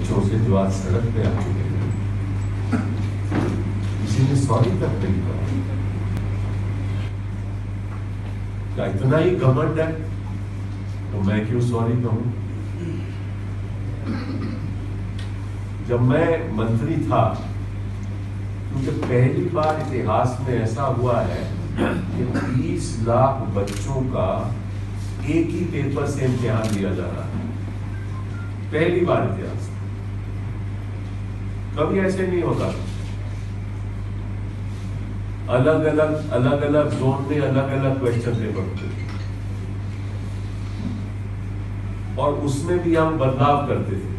बच्चों से जो आज सड़क पे आ चुके हैं, किसी ने सॉरी तक नहीं कहा। क्या इतना ही घमंड है तो मैं क्यों सॉरी कहूं? जब मैं मंत्री था, क्योंकि पहली बार इतिहास में ऐसा हुआ है कि 20 लाख बच्चों का एक ही पेपर से इम्तिहान लिया जा रहा है, पहली बार इतिहास में। कभी ऐसे नहीं होता। अलग अलग जोन में अलग अलग क्वेश्चन पेपर होते थे और उसमें भी हम बदलाव करते थे।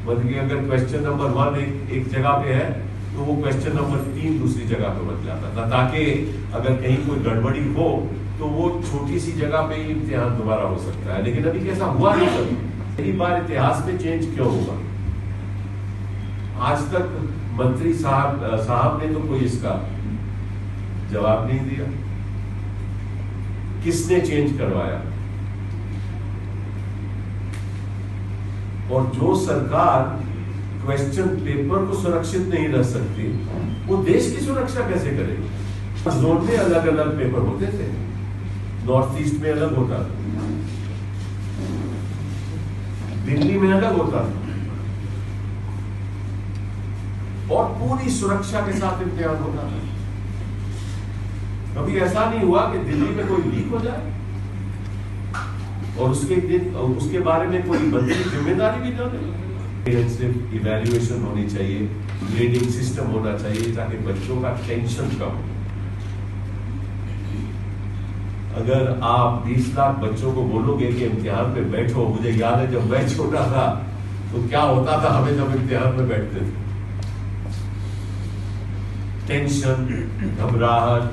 मतलब कि अगर क्वेश्चन नंबर 1 एक जगह पे है तो वो क्वेश्चन नंबर 3 दूसरी जगह पे बदल जाता था, ताकि अगर कहीं कोई गड़बड़ी हो तो वो छोटी सी जगह पे ही इम्तिहान दोबारा हो सकता है। लेकिन अभी कैसा हुआ नहीं कभी। पहली बार इतिहास में चेंज क्यों होगा? आज तक मंत्री साहब ने तो कोई इसका जवाब नहीं दिया। किसने चेंज करवाया? और जो सरकार क्वेश्चन पेपर को सुरक्षित नहीं रख सकती, वो देश की सुरक्षा कैसे करेगी? जोन में अलग अलग पेपर होते थे, नॉर्थ ईस्ट में अलग होता था, दिल्ली में अलग होता था, और पूरी सुरक्षा के साथ इम्तिहान होता था। कभी ऐसा नहीं हुआ कि दिल्ली में कोई लीक हो जाए और उसके बारे में कोई मंत्री जिम्मेदारी भी ना ले। सिर्फ इवैल्यूएशन होनी चाहिए, ग्रेडिंग सिस्टम होना चाहिए, ताकि बच्चों का टेंशन कम हो। अगर आप 20 लाख बच्चों को बोलोगे कि इम्तिहान पे बैठो, मुझे याद है जब मैं छोटा था तो क्या होता था हमें जब इम्तिहान पे बैठते थे। टेंशन, घबराहट,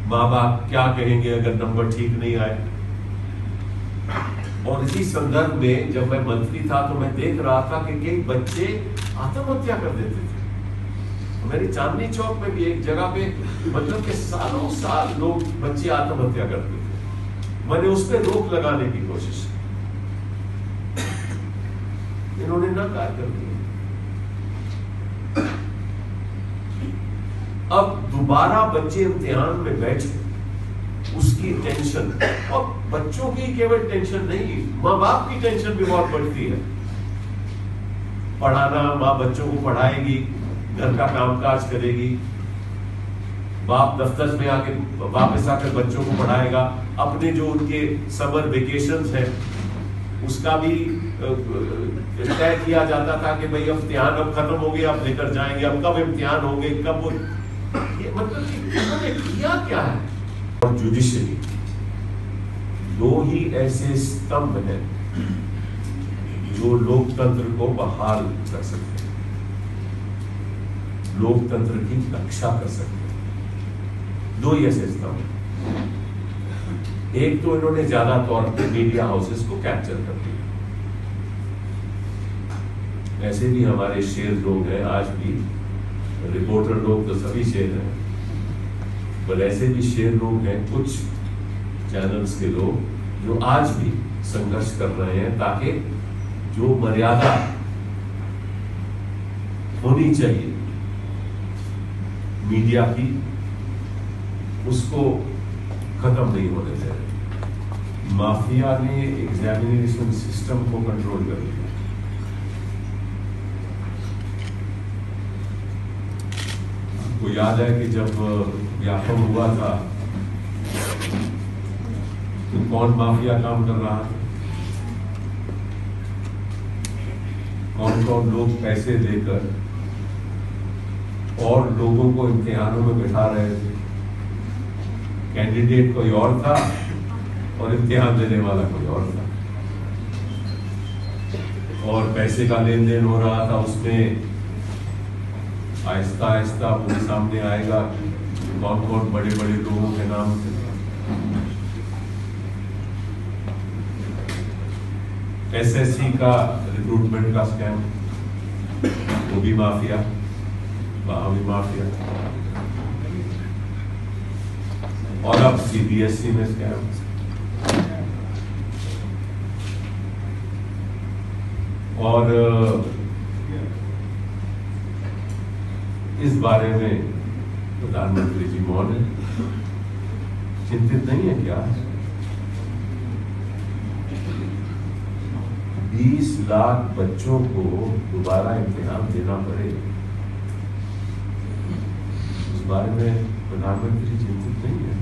माँ बाप क्या कहेंगे अगर नंबर ठीक नहीं आए। और इसी संदर्भ में जब मैं मंत्री था तो मैं देख रहा था कि कई बच्चे आत्महत्या कर देते थे। मेरी चांदनी चौक में भी एक जगह पे मतलब कि सालों साल लोग बच्चे आत्महत्या करते थे। मैंने उस पर रोक लगाने की कोशिश की, इन्होंने नाकार कर दिया। अब दोबारा बच्चे इम्तिहान में बैठे, उसकी टेंशन, और बच्चों की केवल टेंशन नहीं, माँ बाप की टेंशन भी बहुत बढ़ती है। पढ़ाना, माँ बच्चों को पढ़ाएगी, घर का कामकाज करेगी, बाप दफ्तर में आके वापस आकर बच्चों को पढ़ाएगा। अपने जो उनके समर वेकेशंस है उसका भी तय किया जाता था कि भाई इम्तिहान अब खत्म हो गया, अब लेकर जाएंगे, अब कब इम्तिहान होंगे, कब वो, ये मतलब कि किया क्या है। और जुडिशरी, 2 ही ऐसे स्तंभ हैं जो लोकतंत्र को बहाल कर सकते हैं, लोकतंत्र की रक्षा कर सकते हैं। 2 ही ऐसे स्तंभ। एक तो इन्होंने ज्यादा तौर पे मीडिया हाउसेस को कैप्चर कर दिया। ऐसे भी हमारे शेर लोग हैं, आज भी रिपोर्टर लोग तो सभी शेर हैं, पर ऐसे भी शेर लोग हैं कुछ चैनल्स के लोग जो आज भी संघर्ष कर रहे हैं, ताकि जो मर्यादा होनी चाहिए मीडिया की, उसको खत्म नहीं होने दे रहे। माफिया ने एग्जामिनेशन सिस्टम को कंट्रोल कर लिया। आपको याद है कि जब व्यापम हुआ था तो कौन माफिया काम कर रहा था, कौन कौन लोग पैसे देकर और लोगों को इम्तिहानों में बिठा रहे थे। कैंडिडेट कोई और था और इम्तिहान देने वाला कोई और था, और पैसे का लेन देन हो रहा था। उसमें आहिस्ता आहिस्ता पूरे सामने आएगा कौन कौन बड़े बड़े लोगों के नाम थे। एसएससी का रिक्रूटमेंट का स्कैम, वो भी माफिया, वहां भी माफिया, और अब सीबीएसई में स्कैम। और इस बारे में प्रधानमंत्री जी मौन है, चिंतित नहीं है क्या? 20 लाख बच्चों को दोबारा इम्तिहान देना पड़े, इस बारे में प्रधानमंत्री चिंतित नहीं है?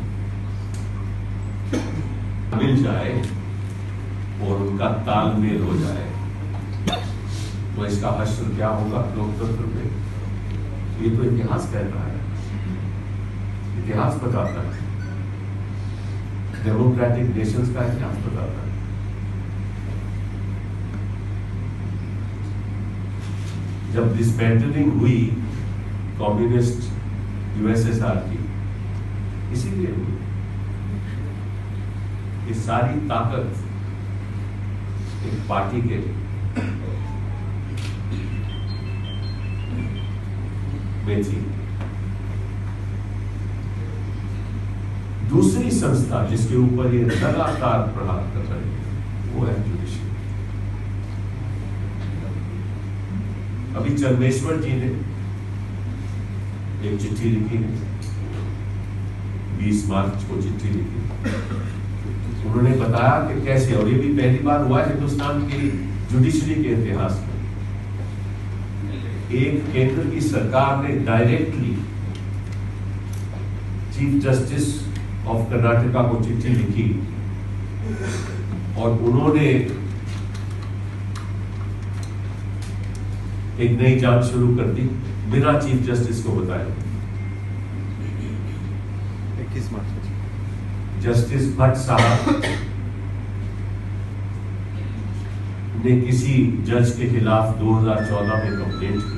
मिल जाए और उनका तालमेल हो जाए तो इसका हश्र क्या होगा लोकतंत्र में? ये तो इतिहास कह रहा है, इतिहास बताता है, डेमोक्रेटिक नेशंस का इतिहास बताता है। जब डिसमेंटलिंग हुई कम्युनिस्ट यूएसएसआर की, इसीलिए हुई। ये सारी ताकत एक पार्टी के में थी। दूसरी संस्था जिसके ऊपर ये लगातार प्रहार कर रही है वो है जुडिशरी। अभी चंदेश्वर जी ने एक चिट्ठी लिखी है, 20 मार्च को चिट्ठी लिखी। उन्होंने बताया कि कैसे, और ये भी पहली बार हुआ है हिंदुस्तान की जुडिशरी के इतिहास में, एक केंद्र की सरकार ने directly chief justice of Karnataka को चिट्ठी लिखी और उन्होंने एक नई जांच शुरू कर दी बिना चीफ जस्टिस को बताए। 21 मार्च जस्टिस भट्ट साहब ने किसी जज के खिलाफ 2014 में कंप्लेंट की,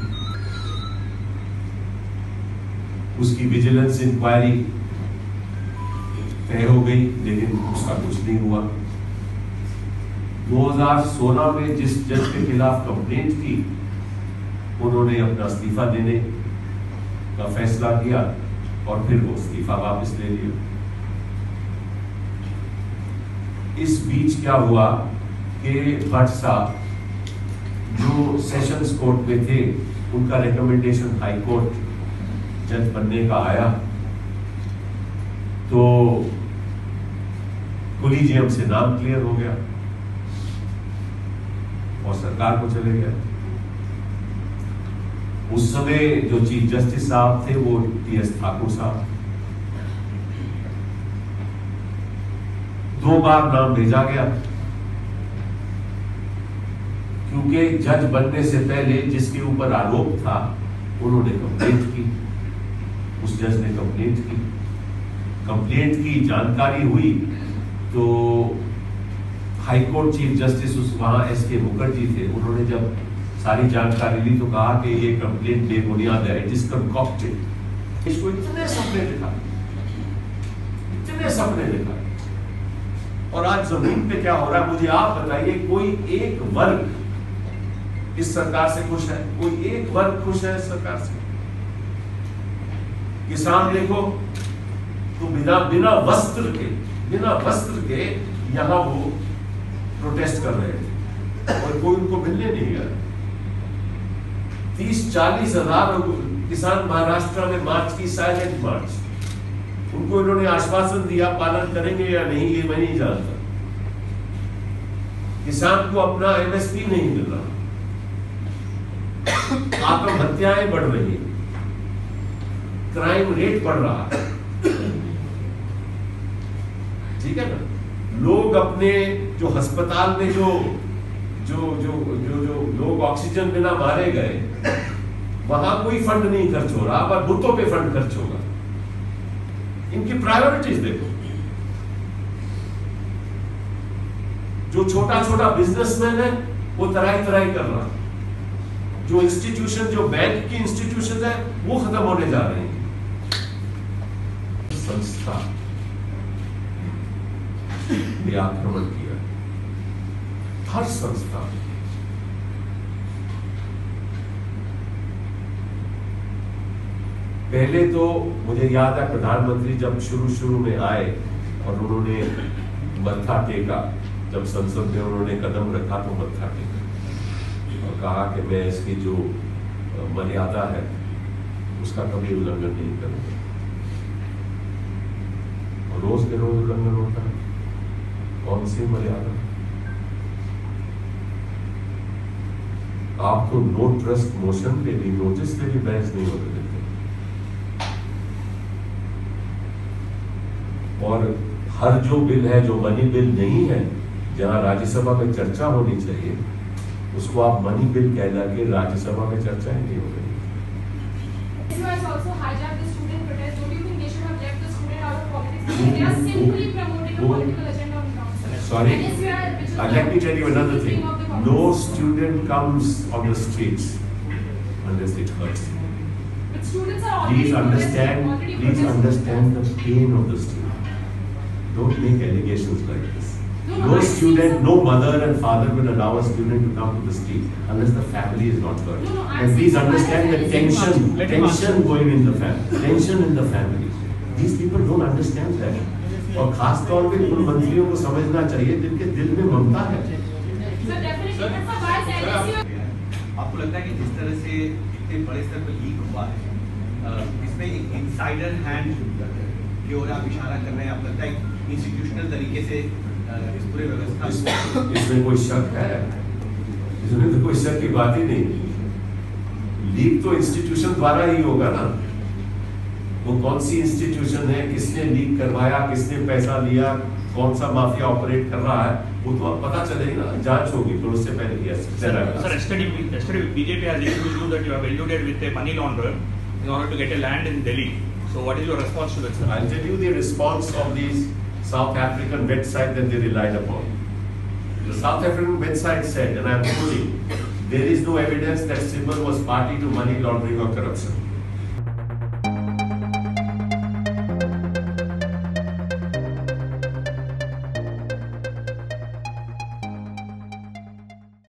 उसकी विजिलेंस इंक्वायरी तय हो गई लेकिन उसका कुछ नहीं हुआ। 2016 में जिस जज के खिलाफ कंप्लेंट की उन्होंने अपना इस्तीफा देने का फैसला किया और फिर वो इस्तीफा वापस ले लिया। इस बीच क्या हुआ कि भट्ट साहब जो सेशंस कोर्ट में थे, उनका रिकमेंडेशन हाई कोर्ट जज बनने का आया तो कोलिजियम से नाम क्लियर हो गया और सरकार को चले गया। उस समय जो चीफ जस्टिस साहब थे वो टीएस ठाकुर साहब। 2 बार नाम भेजा गया क्योंकि जज बनने से पहले जिसके ऊपर आरोप था उन्होंने कंप्लेंट की, उस जज ने कंप्लेंट की, जानकारी हुई तो हाई कोर्ट चीफ जस्टिस वहां एसके मुखर्जी थे, उन्होंने जब सारी जानकारी ली तो कहा कि ये कंप्लेंट बेबुनियाद है, इट इज कंकॉक्टेड। इसको इतने सपने लिखा और आज जमीन पे क्या हो रहा है मुझे आप बताइए। कोई एक वर्ग इस सरकार से खुश है? कोई एक वर्ग खुश है इस सरकार से? किसान देखो तो बिना वस्त्र के यहां वो प्रोटेस्ट कर रहे थे और कोई उनको मिलने नहीं गया। 30-40 हजार किसान महाराष्ट्र में मार्च की, साइलेंट मार्च। उनको इन्होंने आश्वासन दिया, पालन करेंगे या नहीं ये मैं नहीं जानता। किसान को अपना एमएसपी नहीं मिल रहा, आत्महत्याएं बढ़ रही है, क्राइम रेट बढ़ रहा है, ठीक है ना। लोग अपने जो अस्पताल में जो लोग ऑक्सीजन बिना मारे गए वहां कोई फंड नहीं खर्च हो रहा, पर बुतों पे फंड खर्च होगा। इनकी प्रायोरिटीज देखो। जो छोटा बिजनेसमैन है वो तराई कर रहा, जो इंस्टीट्यूशन, जो बैंक की इंस्टीट्यूशन है वो खत्म होने जा रहे हैं। संस्था ने आक्रमण किया, हर संस्था। पहले तो मुझे याद है प्रधानमंत्री जब शुरू में आए और उन्होंने मत्था टेका, जब संसद में उन्होंने कदम रखा तो मत्था टेका। कहा कि मैं इसकी जो मर्यादा है उसका कभी उल्लंघन नहीं करूंगा। रोज के रोज उल्लंघन होता है, कौन सी मर्यादा? आप तो नो ट्रस्ट मोशन पे भी, नोटिस पे भी बहस नहीं होने देते। और हर जो बिल है, जो मनी बिल नहीं है, जहां राज्यसभा में चर्चा होनी चाहिए, उसको आप मनी बिल कहला के राज्यसभा में चर्चा ही नहीं हो रही। Sorry, let me tell you another thing. No student comes on the streets unless it hurts. Please understand the pain of the student. Don't make allegations like this. No student, no mother and father will allow a student to come to the street unless the family is not hurt. And please understand the tension going in the family, tension in the family. These people don't understand that. और खास तौर पे उन मंत्रियों को समझना चाहिए जिनके दिल में ममता है। आपको लगता है कि जिस तरह से इतने बड़े स्तर पर लीक हुआ है, इसमें एक इनसाइडर हैंड की ओर आप इशारा कर रहे हैं? आपको लगता है इंस्टीट्यूशनल तरीके से इस पूरे व्यवस्था इसमें कोई शक है? इसमें तो कोई शक की बात ही नहीं। लीक तो इंस्टीट्यूशन द्वारा ही होगा ना। वो कौन सी इंस्टीट्यूशन है, किसने लीक करवाया, किसने पैसा लिया, कौन सा माफिया ऑपरेट कर रहा है, वो तो अब पता चलेगा, जांच होगी। तो उससे पहले yesterday BJP has accused you that you have eluded with a money launderer in order to get a land in Delhi. So what is your response to that, sir? I'll tell you the response of these South African website that they relied upon. The South African website said, and I'm quoting, there is no evidence that Sibal was party to money laundering or corruption.